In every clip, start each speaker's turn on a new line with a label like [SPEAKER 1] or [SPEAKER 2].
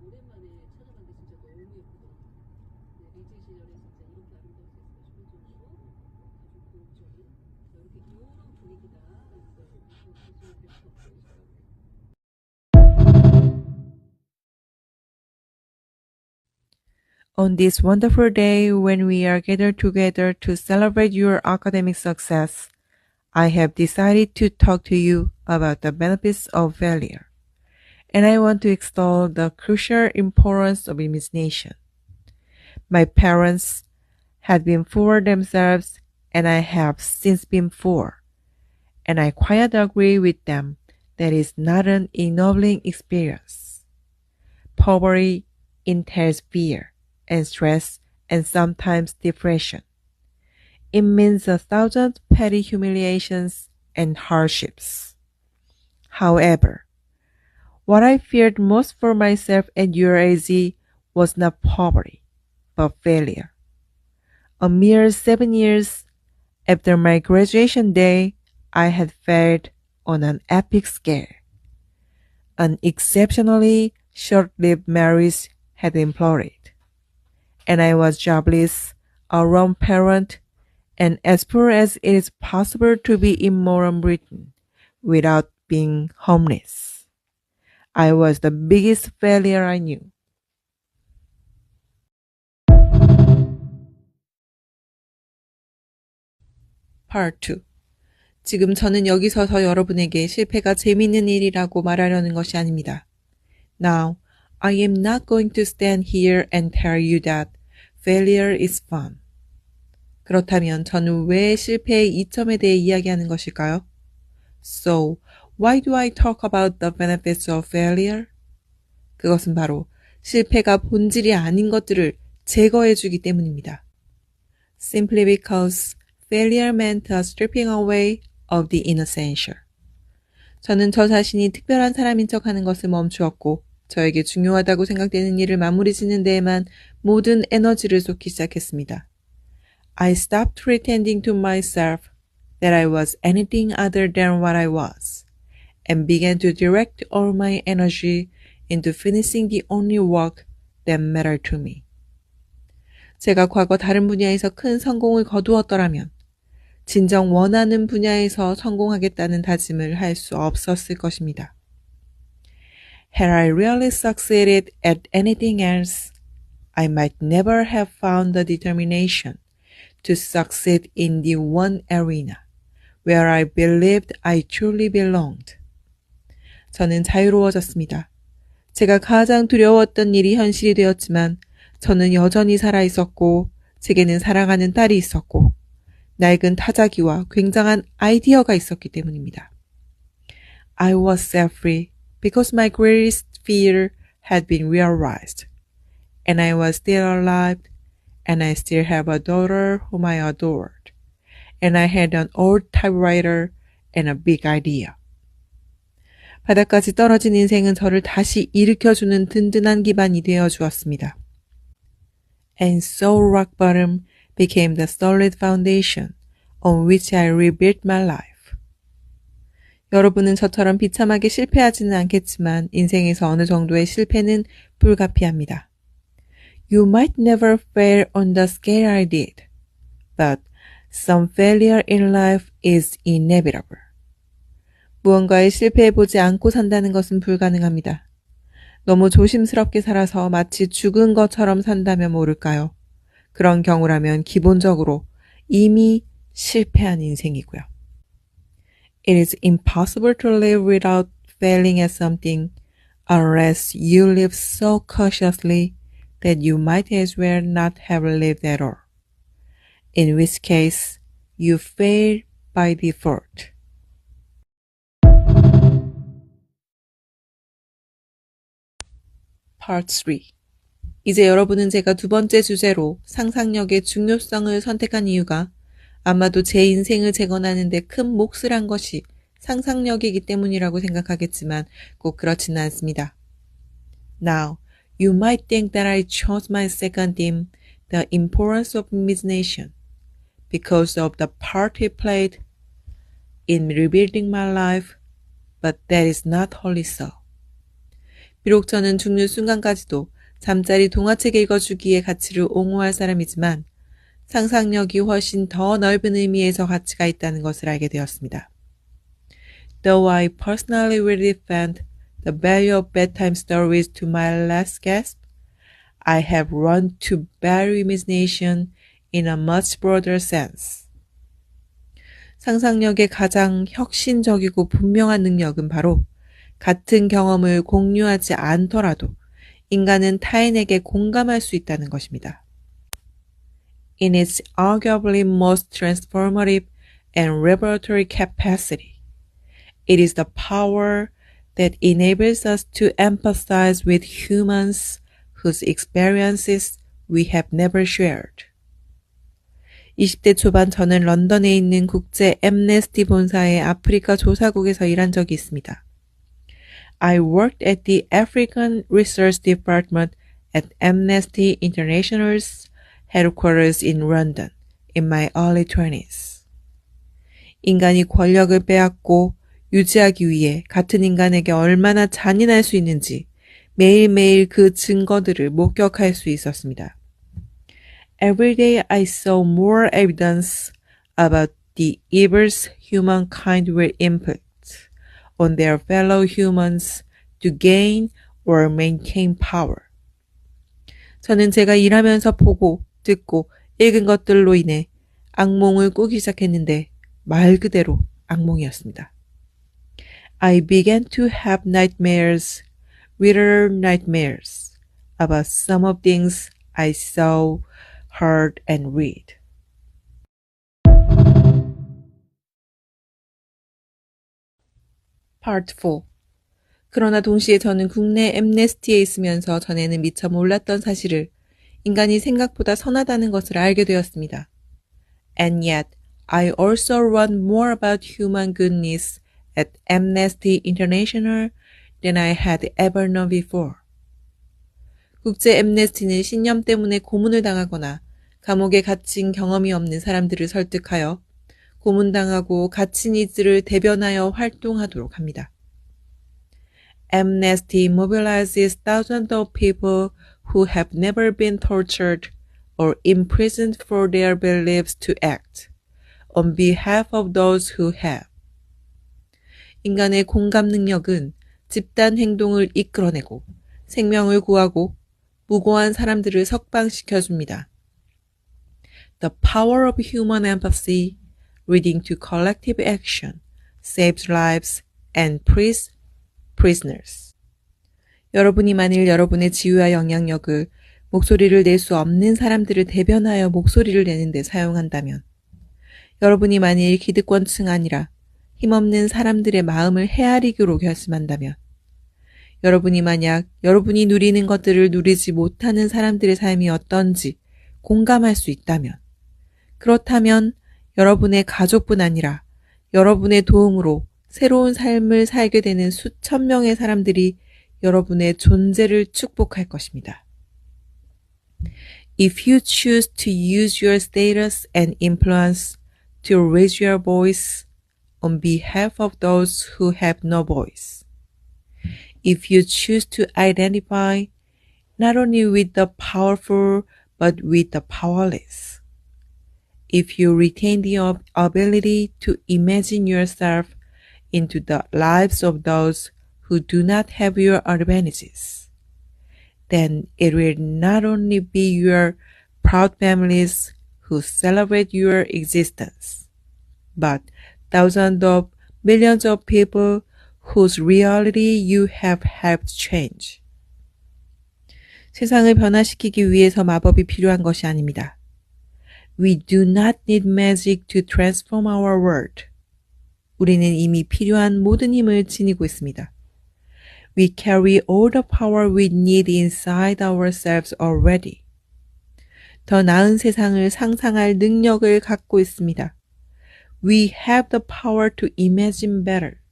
[SPEAKER 1] 오랜만에 찾아봤는데 진짜 너무 예쁘더라고요. 네, 리즈 시절에 진짜 이렇게 아름다웠을까 싶을 정도로 아주 고혹적인 이렇게 이런 분위기다라는 걸 보시면 될 것 같아요.
[SPEAKER 2] On this wonderful day when we are gathered together to celebrate your academic success, I have decided to talk to you about the benefits of failure. And I want to extol the crucial importance of imagination. My parents had been poor themselves, and I have since been poor. And I quite agree with them that is not an ennobling experience. Poverty entails fear and stress and sometimes depression. It means 1,000 petty humiliations and hardships. However, what I feared most for myself at your age was not poverty, but failure. A mere 7 years after my graduation day, I had failed on an epic scale. An exceptionally short-lived marriage had imploded, and I was jobless, a lone parent, and as poor as it is possible to be in modern Britain without being homeless. I was the biggest failure I knew. Part 2. 지금 저는 여기 서서 여러분에게 실패가 재미있는 일이라고 말하려는 것이 아닙니다. Now, I am not going to stand here and tell you that failure is fun. 그렇다면 저는 왜 실패의 이점에 대해 이야기하는 것일까요? So, why do I talk about the benefits of failure? 그것은 바로 실패가 본질이 아닌 것들을 제거해주기 때문입니다. Simply because failure meant a stripping away of the inessential. 저는 저 자신이 특별한 사람인 척하는 것을 멈추었고 저에게 중요하다고 생각되는 일을 마무리 짓는 데에만 모든 에너지를 쏟기 시작했습니다. I stopped pretending to myself that I was anything other than what I was, and began to direct all my energy into finishing the only work that mattered to me. 제가 과거 다른 분야에서 큰 성공을 거두었더라면 진정 원하는 분야에서 성공하겠다는 다짐을 할 수 없었을 것입니다. Had I really succeeded at anything else, I might never have found the determination to succeed in the one arena where I believed I truly belonged. 저는 자유로워졌습니다. 제가 가장 두려웠던 일이 현실이 되었지만 저는 여전히 살아있었고 제게는 사랑하는 딸이 있었고 낡은 타자기와 굉장한 아이디어가 있었기 때문입니다. I was set free because my greatest fear had been realized, and I was still alive, and I still have a daughter whom I adored, and I had an old typewriter and a big idea. 바닥까지 떨어진 인생은 저를 다시 일으켜주는 든든한 기반이 되어 주었습니다. And so rock bottom became the solid foundation on which I rebuilt my life. 여러분은 저처럼 비참하게 실패하지는 않겠지만 인생에서 어느 정도의 실패는 불가피합니다. You might never fail on the scale I did, but some failure in life is inevitable. 무언가에 실패해보지 않고 산다는 것은 불가능합니다. 너무 조심스럽게 살아서 마치 죽은 것처럼 산다면 모를까요? 그런 경우라면 기본적으로 이미 실패한 인생이고요. It is impossible to live without failing at something unless you live so cautiously that you might as well not have lived at all. In which case, you fail by default. Part 3. 이제 여러분은 제가 두 번째 주제로 상상력의 중요성을 선택한 이유가 아마도 제 인생을 재건하는 데 큰 몫을 한 것이 상상력이기 때문이라고 생각하겠지만 꼭 그렇지는 않습니다. Now, you might think that I chose my second theme, the importance of imagination, because of the part it played in rebuilding my life, but that is not wholly so. 비록 저는 죽는 순간까지도 잠자리 동화책 읽어주기의 가치를 옹호할 사람이지만 상상력이 훨씬 더 넓은 의미에서 가치가 있다는 것을 알게 되었습니다. Though I personally really defend the value of bedtime stories to my last gasp, I have learned to value imagination in a much broader sense. 상상력의 가장 혁신적이고 분명한 능력은 바로 같은 경험을 공유하지 않더라도 인간은 타인에게 공감할 수 있다는 것입니다. In its arguably most transformative and revelatory capacity, it is the power that enables us to empathize with humans whose experiences we have never shared. 20대 초반 저는 런던에 있는 국제 엠네스티 본사의 아프리카 조사국에서 일한 적이 있습니다. I worked at the African Research Department at Amnesty International's headquarters in London in my early 20s. 인간이 권력을 빼앗고 유지하기 위해 같은 인간에게 얼마나 잔인할 수 있는지 매일매일 그 증거들을 목격할 수 있었습니다. Every day I saw more evidence about the evils humankind will inflict on their fellow humans to gain or maintain power. 저는 제가 일하면서 보고, 듣고, 읽은 것들로 인해 악몽을 꾸기 시작했는데 말 그대로 악몽이었습니다. I began to have nightmares, literal nightmares, about some of things I saw, heard, and read. Part 4. 그러나 동시에 저는 국내 엠네스티에 있으면서 전에는 미처 몰랐던 사실을 인간이 생각보다 선하다는 것을 알게 되었습니다. And yet, I also learned more about human goodness at Amnesty International than I had ever known before. 국제 엠네스티는 신념 때문에 고문을 당하거나 감옥에 갇힌 경험이 없는 사람들을 설득하여 고문당하고 갇힌 이들을 대변하여 활동하도록 합니다. Amnesty mobilizes thousands of people who have never been tortured or imprisoned for their beliefs to act on behalf of those who have. 인간의 공감 능력은 집단 행동을 이끌어내고 생명을 구하고 무고한 사람들을 석방시켜줍니다. The power of human empathy leading to collective action saves lives and frees prisoners. 여러분이 만일 여러분의 지위와 영향력을 목소리를 낼 수 없는 사람들을 대변하여 목소리를 내는 데 사용한다면, 여러분이 만일 기득권층 아니라 힘없는 사람들의 마음을 헤아리기로 결심한다면, 여러분이 만약 여러분이 누리는 것들을 누리지 못하는 사람들의 삶이 어떤지 공감할 수 있다면, 그렇다면 여러분의 가족뿐 아니라 여러분의 도움으로 새로운 삶을 살게 되는 수천 명의 사람들이 여러분의 존재를 축복할 것입니다. If you choose to use your status and influence to raise your voice on behalf of those who have no voice, if you choose to identify not only with the powerful but with the powerless, if you retain the ability to imagine yourself into the lives of those who do not have your advantages, then it will not only be your proud families who celebrate your existence, but thousands of millions of people whose reality you have helped change. 세상을 변화시키기 위해서 마법이 필요한 것이 아닙니다. We do not need magic to transform our world. 우리는 이미 필요한 모든 힘을 지니고 있습니다. We carry all the power we need inside ourselves already. 더 나은 세상을 상상할 능력을 갖고 있습니다. We have the power to imagine better.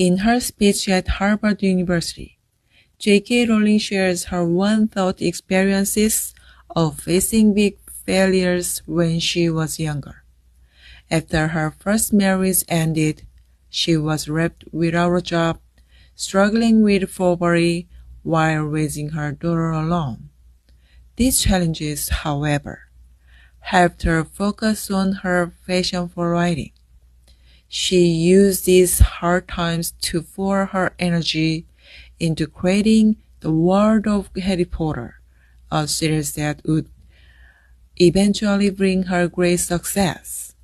[SPEAKER 2] In her speech at Harvard University, J.K. Rowling shares her one-thought experiences of facing big failures when she was younger. After her first marriage ended, she was left without a job, struggling with poverty while raising her daughter alone. These challenges, however, helped her focus on her passion for writing. She used these hard times to pour her energy into creating the world of Harry Potter, a series that would eventually bring her great success.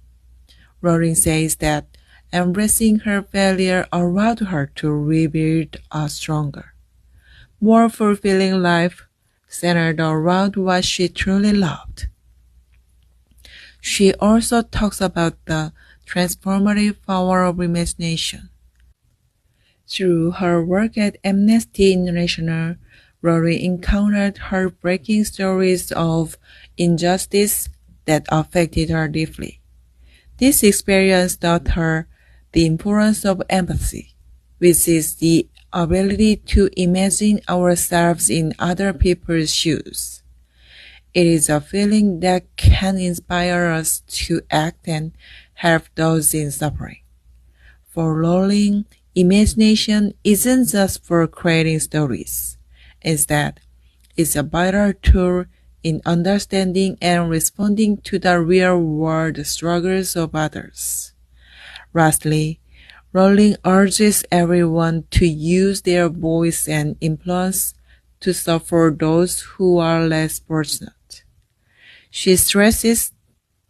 [SPEAKER 2] Rowling says that embracing her failure allowed her to rebuild a stronger, more fulfilling life centered around what she truly loved. She also talks about the transformative power of imagination. Through her work at Amnesty International, Rowling encountered heartbreaking stories of injustice that affected her deeply. This experience taught her the importance of empathy, which is the ability to imagine ourselves in other people's shoes. It is a feeling that can inspire us to act and help those in suffering. For Rowling, imagination isn't just for creating stories. Instead, it's a vital tool in understanding and responding to the real-world struggles of others. Lastly, Rowling urges everyone to use their voice and influence to support those who are less fortunate. She stresses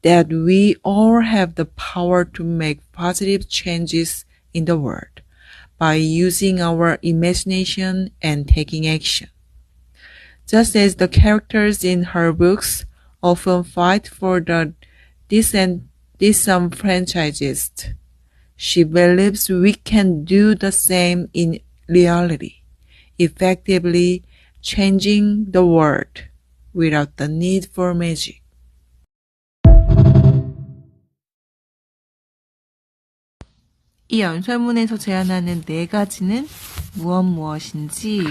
[SPEAKER 2] that we all have the power to make positive changes in the world by using our imagination and taking action. Just as the characters in her books often fight for the disenfranchised, she believes we can do the same in reality, effectively changing the world without the need for magic. 이 연설문에서 제안하는 네 가지는 무엇인지,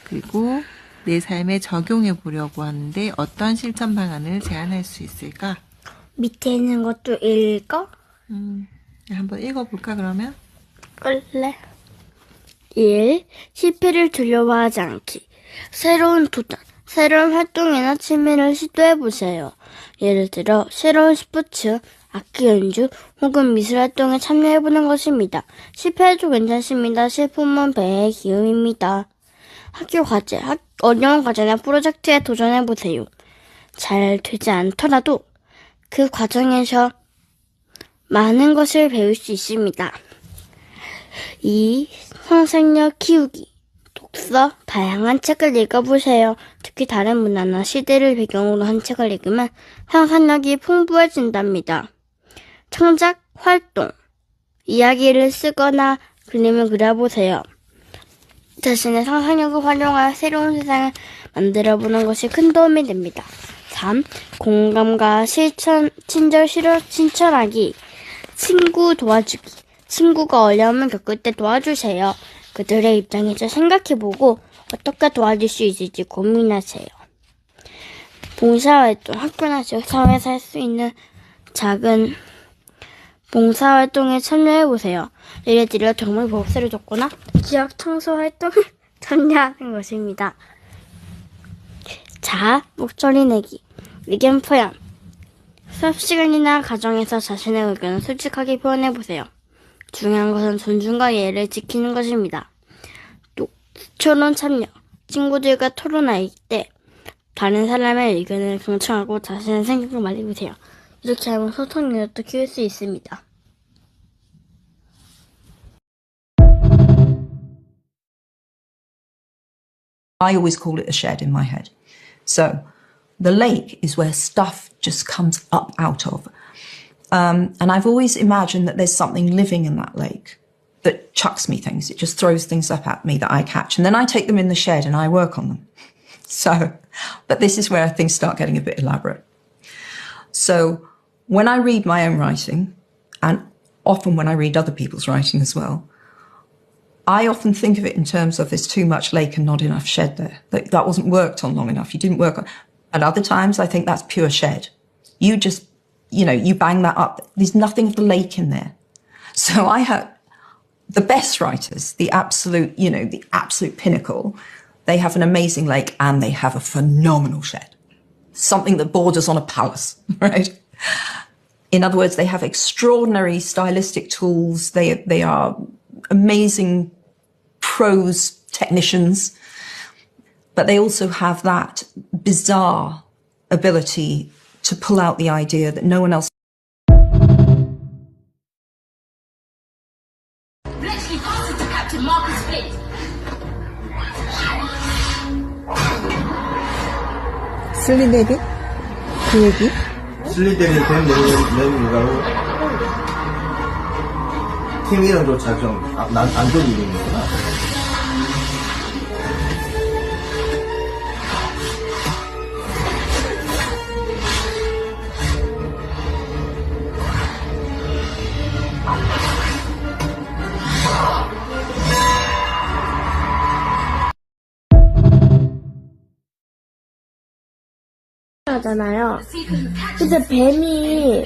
[SPEAKER 2] 그리고 내 삶에 적용해 보려고 하는데 어떤 실천 방안을 제안할 수 있을까?
[SPEAKER 3] 밑에 있는 것도 읽어?
[SPEAKER 2] 한번 읽어볼까 그러면?
[SPEAKER 3] 그래. 1. 실패를 두려워하지 않기. 새로운 도전, 새로운 활동이나 취미를 시도해보세요. 예를 들어 새로운 스포츠, 악기 연주 혹은 미술 활동에 참여해보는 것입니다. 실패해도 괜찮습니다. 실패는 배의 기움입니다. 학교 과제, 어려운 과제나 프로젝트에 도전해보세요. 잘 되지 않더라도 그 과정에서 많은 것을 배울 수 있습니다. 2. 상상력 키우기. 독서, 다양한 책을 읽어보세요. 특히 다른 문화나 시대를 배경으로 한 책을 읽으면 상상력이 풍부해진답니다. 창작 활동. 이야기를 쓰거나 그림을 그려보세요. 자신의 상상력을 활용하여 새로운 세상을 만들어보는 것이 큰 도움이 됩니다. 3. 공감과 친절 실천하기. 친구 도와주기. 친구가 어려움을 겪을 때 도와주세요. 그들의 입장에서 생각해보고 어떻게 도와줄 수 있을지 고민하세요. 봉사활동, 학교나 지역사회에서 할 수 있는 작은 봉사활동에 참여해보세요. 예를 들어 동물 보호소를 돕거나 지역 청소 활동에 참여하는 것입니다. 자, 목소리 내기, 의견 표현. 수업 시간이나 가정에서 자신의 의견을 솔직하게 표현해보세요. 중요한 것은 존중과 예의를 지키는 것입니다. 또 토론 참여. 친구들과 토론할 때 다른 사람의 의견을 경청하고 자신의 생각을 말해보세요. 이렇게 하면 소통 능력도 키울 수 있습니다.
[SPEAKER 4] I always call it a shed in my head. So the lake is where stuff just comes up out of. And I've always imagined that there's something living in that lake that chucks me things. It just throws things up at me that I catch. And then I take them in the shed and I work on them. But this is where things start getting a bit elaborate. So when I read my own writing, and often when I read other people's writing as well, I often think of it in terms of there's too much lake and not enough shed there. That wasn't worked on long enough. You didn't work on. At other times, I think that's pure shed. You just, you bang that up. There's nothing of the lake in there. So I have the best writers, the absolute pinnacle. They have an amazing lake and they have a phenomenal shed. Something that borders on a palace, right? In other words, they have extraordinary stylistic tools. They are amazing prose technicians, but they also have that bizarre ability to pull out the idea that no one else.
[SPEAKER 3] Bletchley passed it to Captain Marcus Flint.
[SPEAKER 2] 슬리데비? 그 얘기?
[SPEAKER 5] 슬리데리 된 내용이라고 팀이랑조차 좀 안 좋은 일이구나.
[SPEAKER 3] 하잖아요. 근데 뱀이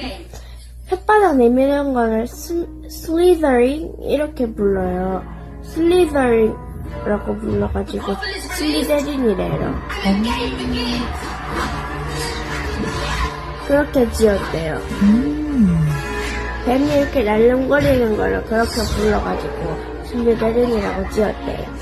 [SPEAKER 3] 혓바닥 내미는 거를 슬리더링 이렇게 불러요. 슬리더링이라고 불러가지고 슬리데린이래요. 그렇게 지었대요. 뱀이 이렇게 날름거리는 거를 그렇게 불러가지고 슬리데린이라고 지었대요.